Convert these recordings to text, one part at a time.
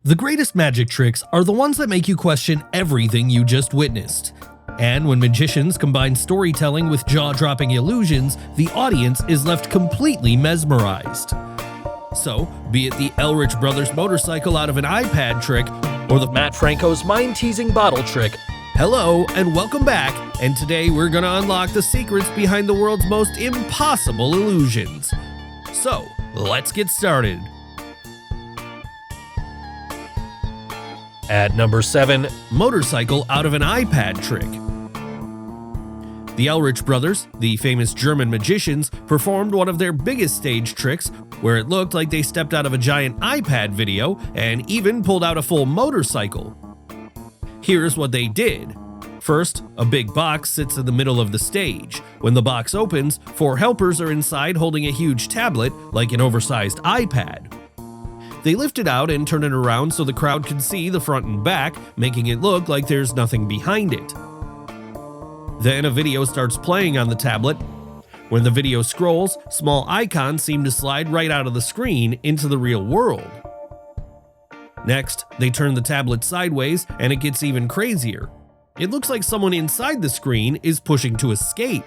The greatest magic tricks are the ones that make you question everything you just witnessed. And when magicians combine storytelling with jaw-dropping illusions, the audience is left completely mesmerized. So, be it the Ehrlich Brothers Motorcycle out of an iPad trick, or the Mat Franco's mind-teasing bottle trick, hello and welcome back, and today we're gonna unlock the secrets behind the world's most impossible illusions. So, let's get started. At number 7, motorcycle out of an iPad trick. The Ehrlich Brothers, the famous German magicians, performed one of their biggest stage tricks where it looked like they stepped out of a giant iPad video and even pulled out a full motorcycle. Here's what they did. First, a big box sits in the middle of the stage. When the box opens, 4 helpers are inside holding a huge tablet like an oversized iPad. They lift it out and turn it around so the crowd can see the front and back, making it look like there's nothing behind it. Then a video starts playing on the tablet. When the video scrolls, small icons seem to slide right out of the screen into the real world. Next, they turn the tablet sideways and it gets even crazier. It looks like someone inside the screen is pushing to escape.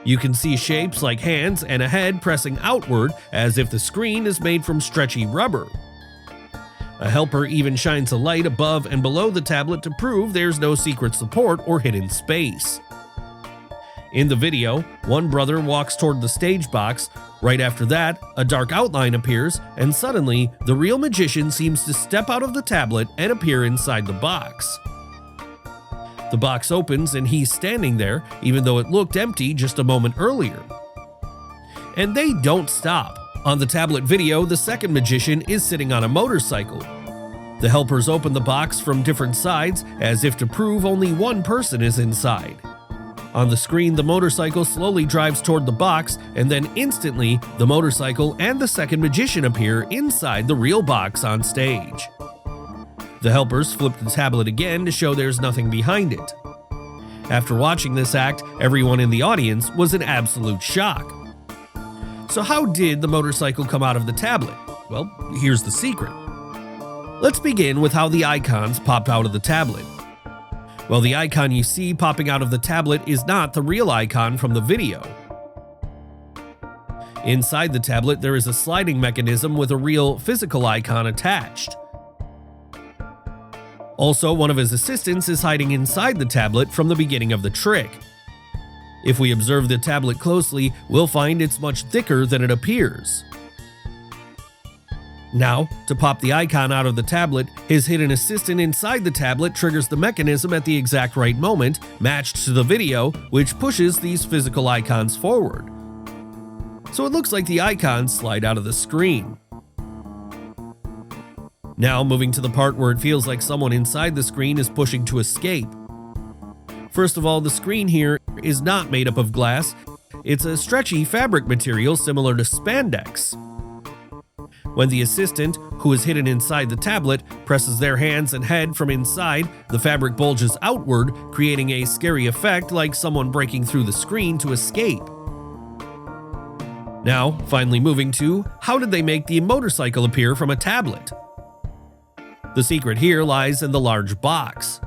You can see shapes like hands and a head pressing outward as if the screen is made from stretchy rubber. A helper even shines a light above and below the tablet to prove there's no secret support or hidden space. In the video, one brother walks toward the stage box. Right after that, a dark outline appears, and suddenly, the real magician seems to step out of the tablet and appear inside the box. The box opens and he's standing there, even though it looked empty just a moment earlier. And they don't stop. On the tablet video, the second magician is sitting on a motorcycle. The helpers open the box from different sides, as if to prove only one person is inside. On the screen, the motorcycle slowly drives toward the box, and then instantly, the motorcycle and the second magician appear inside the real box on stage. The helpers flip the tablet again to show there's nothing behind it. After watching this act, everyone in the audience was in absolute shock. So how did the motorcycle come out of the tablet? Well, here's the secret. Let's begin with how the icons pop out of the tablet. Well, the icon you see popping out of the tablet is not the real icon from the video. Inside the tablet, there is a sliding mechanism with a real physical icon attached. Also, one of his assistants is hiding inside the tablet from the beginning of the trick. If we observe the tablet closely, we'll find it's much thicker than it appears. Now, to pop the icon out of the tablet, his hidden assistant inside the tablet triggers the mechanism at the exact right moment, matched to the video, which pushes these physical icons forward. So it looks like the icons slide out of the screen. Now moving to the part where it feels like someone inside the screen is pushing to escape. First of all, the screen here is not made up of glass. It's a stretchy fabric material similar to spandex. When the assistant, who is hidden inside the tablet, presses their hands and head from inside, the fabric bulges outward, creating a scary effect like someone breaking through the screen to escape. Now, finally moving to, how did they make the motorcycle appear from a tablet? The secret here lies in the large box.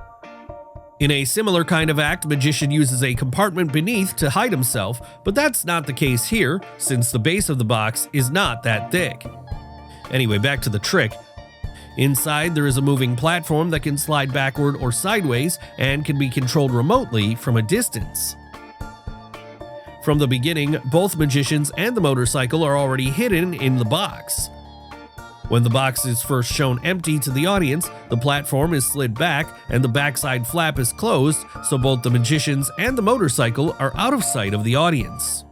In a similar kind of act, magician uses a compartment beneath to hide himself, but that's not the case here, since the base of the box is not that thick. Anyway, back to the trick. Inside, there is a moving platform that can slide backward or sideways and can be controlled remotely from a distance. From the beginning, both magicians and the motorcycle are already hidden in the box. When the box is first shown empty to the audience, the platform is slid back and the backside flap is closed, so both the magicians and the motorcycle are out of sight of the audience.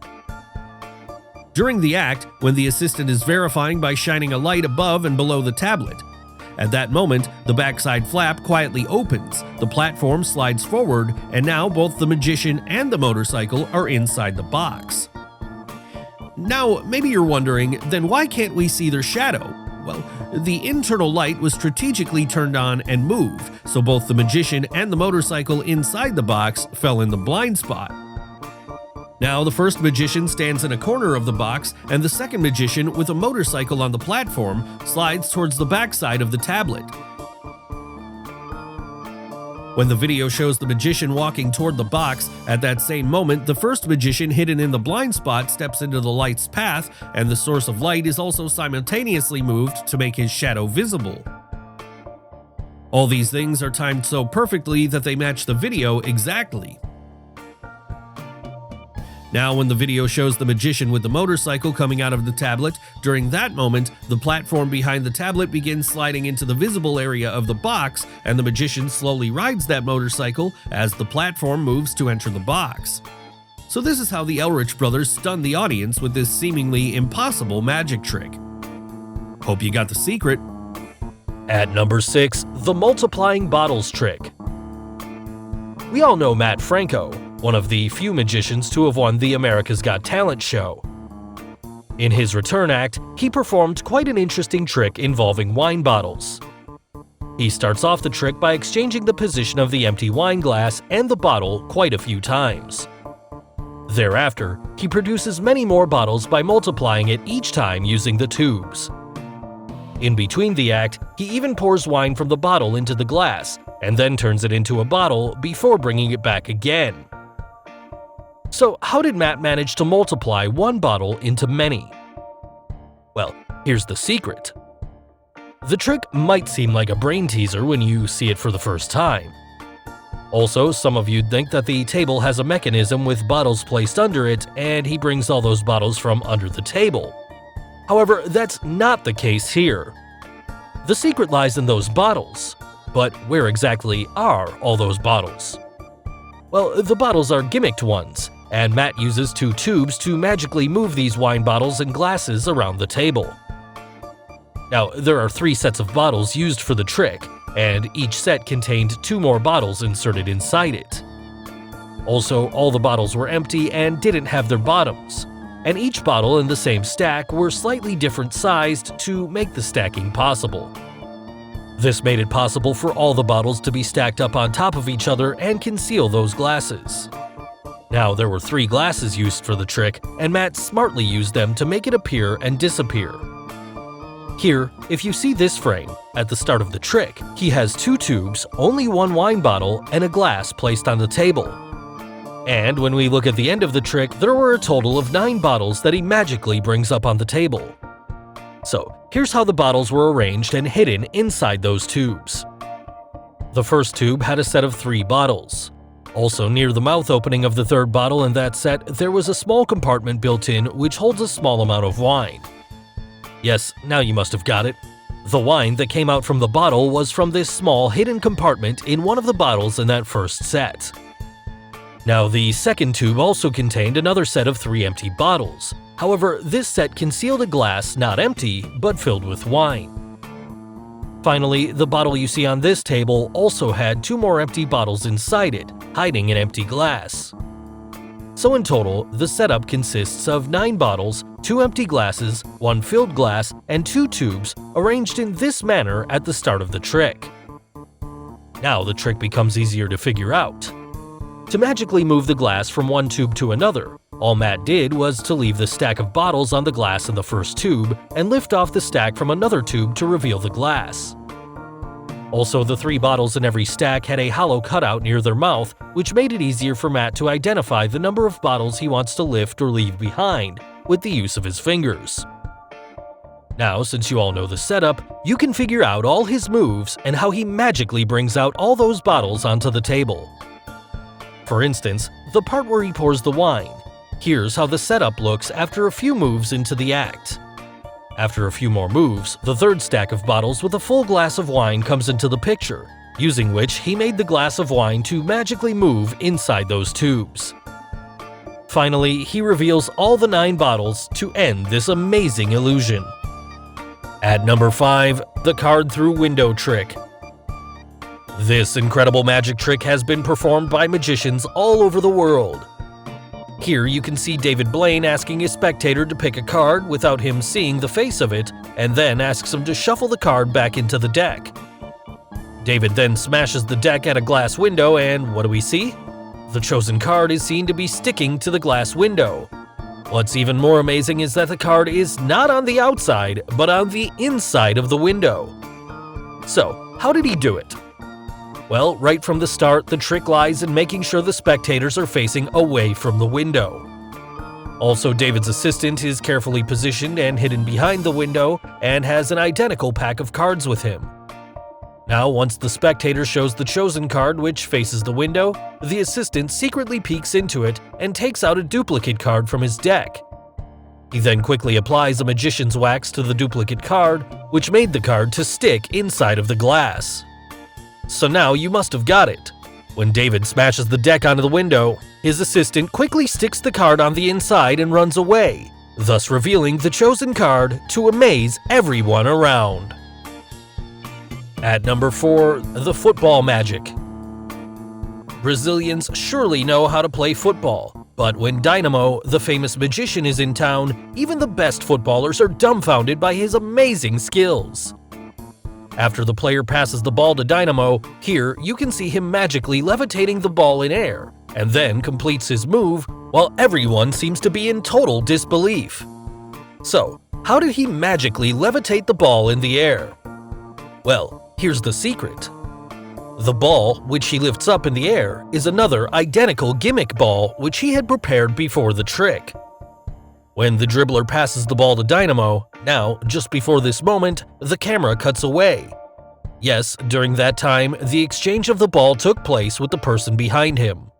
During the act, when the assistant is verifying by shining a light above and below the tablet. At that moment, the backside flap quietly opens, the platform slides forward, and now both the magician and the motorcycle are inside the box. Now, maybe you're wondering, then why can't we see their shadow? Well, the internal light was strategically turned on and moved, so both the magician and the motorcycle inside the box fell in the blind spot. Now, the first magician stands in a corner of the box, and the second magician, with a motorcycle on the platform, slides towards the backside of the tablet. When the video shows the magician walking toward the box, at that same moment, the first magician hidden in the blind spot steps into the light's path, and the source of light is also simultaneously moved to make his shadow visible. All these things are timed so perfectly that they match the video exactly. Now, when the video shows the magician with the motorcycle coming out of the tablet, during that moment, the platform behind the tablet begins sliding into the visible area of the box, and the magician slowly rides that motorcycle as the platform moves to enter the box. So this is how the Ehrlich Brothers stunned the audience with this seemingly impossible magic trick. Hope you got the secret. At number 6, the multiplying bottles trick. We all know Mat Franco, one of the few magicians to have won the America's Got Talent show. In his return act, he performed quite an interesting trick involving wine bottles. He starts off the trick by exchanging the position of the empty wine glass and the bottle quite a few times. Thereafter, he produces many more bottles by multiplying it each time using the tubes. In between the act, he even pours wine from the bottle into the glass, and then turns it into a bottle before bringing it back again. So how did Mat manage to multiply one bottle into many? Well, here's the secret. The trick might seem like a brain teaser when you see it for the first time. Also, some of you'd think that the table has a mechanism with bottles placed under it, and he brings all those bottles from under the table. However, that's not the case here. The secret lies in those bottles. But where exactly are all those bottles? Well, the bottles are gimmicked ones, and Mat uses 2 tubes to magically move these wine bottles and glasses around the table. Now, there are 3 sets of bottles used for the trick, and each set contained 2 more bottles inserted inside it. Also, all the bottles were empty and didn't have their bottoms, and each bottle in the same stack were slightly different sized to make the stacking possible. This made it possible for all the bottles to be stacked up on top of each other and conceal those glasses. Now, there were 3 glasses used for the trick, and Mat smartly used them to make it appear and disappear. Here, if you see this frame, at the start of the trick, he has 2 tubes, only 1 wine bottle, and a glass placed on the table. And when we look at the end of the trick, there were a total of 9 bottles that he magically brings up on the table. So, here's how the bottles were arranged and hidden inside those tubes. The first tube had a set of 3 bottles. Also, near the mouth opening of the third bottle in that set, there was a small compartment built in which holds a small amount of wine. Yes, now you must have got it. The wine that came out from the bottle was from this small hidden compartment in one of the bottles in that first set. Now, the second tube also contained another set of 3 empty bottles. However, this set concealed a glass not empty, but filled with wine. Finally, the bottle you see on this table also had 2 more empty bottles inside it, hiding an empty glass. So in total, the setup consists of 9 bottles, 2 empty glasses, 1 filled glass, and 2 tubes arranged in this manner at the start of the trick. Now the trick becomes easier to figure out. To magically move the glass from one tube to another, all Mat did was to leave the stack of bottles on the glass in the first tube and lift off the stack from another tube to reveal the glass. Also, the 3 bottles in every stack had a hollow cutout near their mouth, which made it easier for Mat to identify the number of bottles he wants to lift or leave behind with the use of his fingers. Now, since you all know the setup, you can figure out all his moves and how he magically brings out all those bottles onto the table. For instance, the part where he pours the wine. Here's how the setup looks after a few moves into the act. After a few more moves, the third stack of bottles with a full glass of wine comes into the picture, using which he made the glass of wine to magically move inside those tubes. Finally, he reveals all the 9 bottles to end this amazing illusion. At number 5, the card through window trick. This incredible magic trick has been performed by magicians all over the world. Here you can see David Blaine asking a spectator to pick a card without him seeing the face of it, and then asks him to shuffle the card back into the deck. David then smashes the deck at a glass window, and what do we see? The chosen card is seen to be sticking to the glass window. What's even more amazing is that the card is not on the outside, but on the inside of the window. So, how did he do it? Well, right from the start, the trick lies in making sure the spectators are facing away from the window. Also, David's assistant is carefully positioned and hidden behind the window and has an identical pack of cards with him. Now, once the spectator shows the chosen card which faces the window, the assistant secretly peeks into it and takes out a duplicate card from his deck. He then quickly applies a magician's wax to the duplicate card, which made the card to stick inside of the glass. So now you must have got it. When David smashes the deck onto the window, his assistant quickly sticks the card on the inside and runs away, thus revealing the chosen card to amaze everyone around. At number 4, the football magic. Brazilians surely know how to play football, but when Dynamo, the famous magician, is in town, even the best footballers are dumbfounded by his amazing skills. After the player passes the ball to Dynamo, here you can see him magically levitating the ball in air, and then completes his move while everyone seems to be in total disbelief. So, how did he magically levitate the ball in the air? Well, here's the secret. The ball, which he lifts up in the air, is another identical gimmick ball which he had prepared before the trick. When the dribbler passes the ball to Dynamo, now, just before this moment, the camera cuts away. Yes, during that time, the exchange of the ball took place with the person behind him.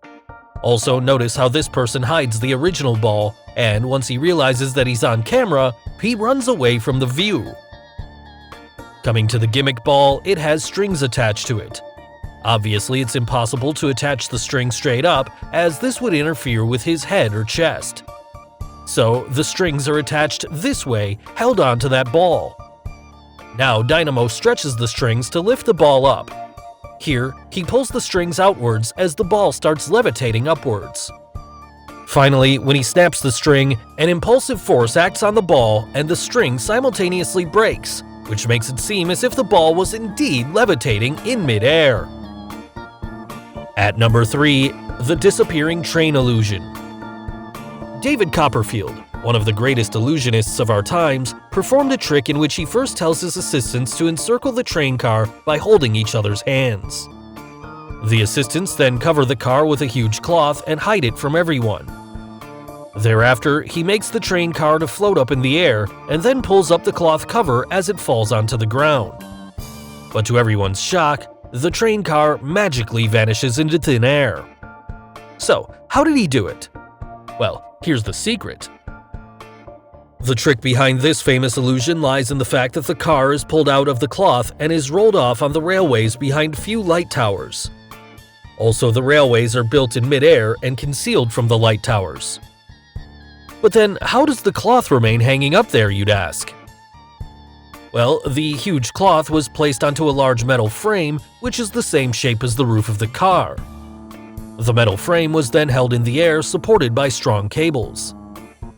Also, notice how this person hides the original ball, and once he realizes that he's on camera, he runs away from the view. Coming to the gimmick ball, it has strings attached to it. Obviously, it's impossible to attach the string straight up, as this would interfere with his head or chest. So, the strings are attached this way, held onto that ball. Now, Dynamo stretches the strings to lift the ball up. Here, he pulls the strings outwards as the ball starts levitating upwards. Finally, when he snaps the string, an impulsive force acts on the ball and the string simultaneously breaks, which makes it seem as if the ball was indeed levitating in mid-air. At number 3, the disappearing train illusion. David Copperfield, one of the greatest illusionists of our times, performed a trick in which he first tells his assistants to encircle the train car by holding each other's hands. The assistants then cover the car with a huge cloth and hide it from everyone. Thereafter, he makes the train car to float up in the air and then pulls up the cloth cover as it falls onto the ground. But to everyone's shock, the train car magically vanishes into thin air. So, how did he do it? Well, here's the secret. The trick behind this famous illusion lies in the fact that the car is pulled out of the cloth and is rolled off on the railways behind few light towers. Also, the railways are built in mid-air and concealed from the light towers. But then, how does the cloth remain hanging up there, you'd ask? Well, the huge cloth was placed onto a large metal frame, which is the same shape as the roof of the car. The metal frame was then held in the air, supported by strong cables.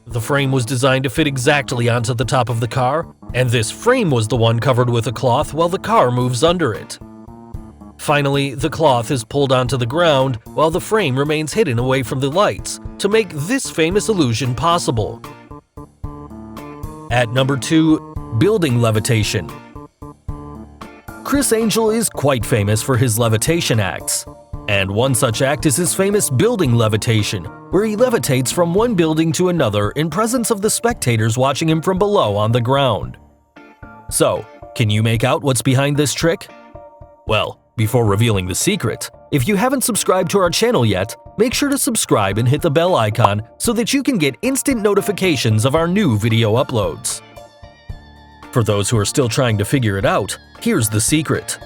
The frame was designed to fit exactly onto the top of the car, and this frame was the one covered with a cloth while the car moves under it. Finally, the cloth is pulled onto the ground while the frame remains hidden away from the lights to make this famous illusion possible. At number 2, building levitation. Criss Angel is quite famous for his levitation acts, and one such act is his famous building levitation, where he levitates from one building to another in presence of the spectators watching him from below on the ground. So, can you make out what's behind this trick? Well, before revealing the secret, if you haven't subscribed to our channel yet, make sure to subscribe and hit the bell icon so that you can get instant notifications of our new video uploads. For those who are still trying to figure it out, here's the secret.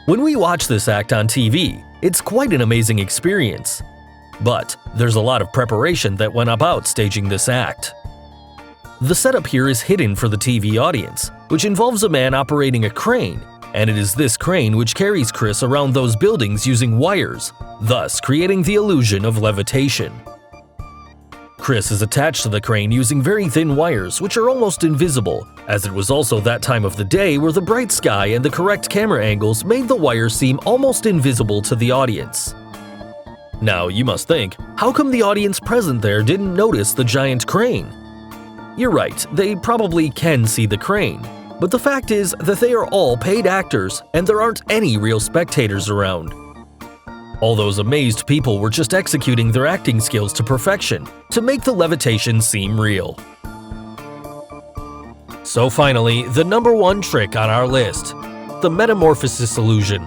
When we watch this act on TV, it's quite an amazing experience. But there's a lot of preparation that went about staging this act. The setup here is hidden for the TV audience, which involves a man operating a crane, and it is this crane which carries Criss around those buildings using wires, thus creating the illusion of levitation. Criss is attached to the crane using very thin wires which are almost invisible, as it was also that time of the day where the bright sky and the correct camera angles made the wires seem almost invisible to the audience. Now, you must think, how come the audience present there didn't notice the giant crane? You're right, they probably can see the crane, but the fact is that they are all paid actors and there aren't any real spectators around. All those amazed people were just executing their acting skills to perfection to make the levitation seem real. So finally, the number one trick on our list, the Metamorphosis illusion.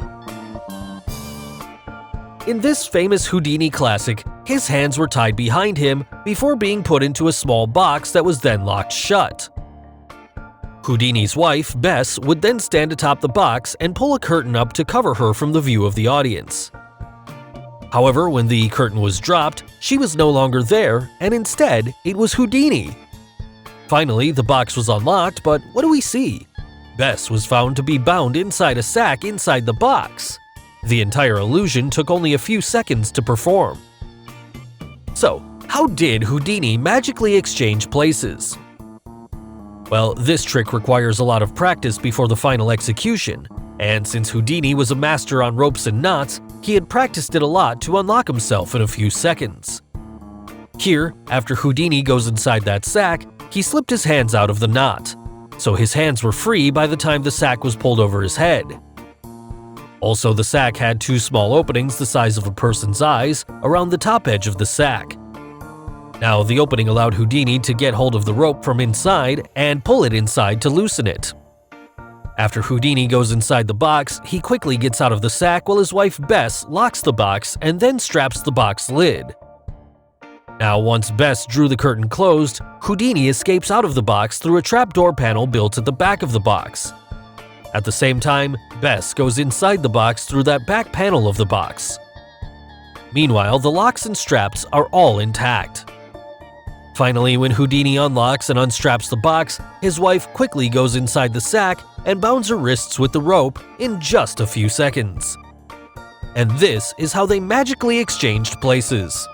In this famous Houdini classic, his hands were tied behind him before being put into a small box that was then locked shut. Houdini's wife, Bess, would then stand atop the box and pull a curtain up to cover her from the view of the audience. However, when the curtain was dropped, she was no longer there, and instead, it was Houdini. Finally, the box was unlocked, but what do we see? Bess was found to be bound inside a sack inside the box. The entire illusion took only a few seconds to perform. So, how did Houdini magically exchange places? Well, this trick requires a lot of practice before the final execution, and since Houdini was a master on ropes and knots, he had practiced it a lot to unlock himself in a few seconds. Here, after Houdini goes inside that sack, he slipped his hands out of the knot, so his hands were free by the time the sack was pulled over his head. Also, the sack had two small openings the size of a person's eyes around the top edge of the sack. Now, the opening allowed Houdini to get hold of the rope from inside and pull it inside to loosen it. After Houdini goes inside the box, he quickly gets out of the sack while his wife Bess locks the box and then straps the box lid. Now, once Bess drew the curtain closed, Houdini escapes out of the box through a trapdoor panel built at the back of the box. At the same time, Bess goes inside the box through that back panel of the box. Meanwhile, the locks and straps are all intact. Finally, when Houdini unlocks and unstraps the box, his wife quickly goes inside the sack and bounds her wrists with the rope in just a few seconds. And this is how they magically exchanged places.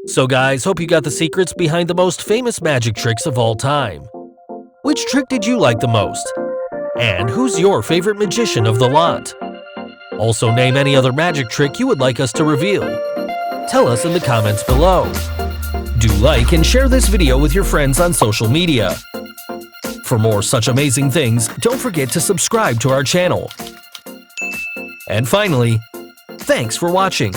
So guys, hope you got the secrets behind the most famous magic tricks of all time. Which trick did you like the most? And who's your favorite magician of the lot? Also, name any other magic trick you would like us to reveal. Tell us in the comments below. Do like and share this video with your friends on social media. For more such amazing things, don't forget to subscribe to our channel. And finally, thanks for watching.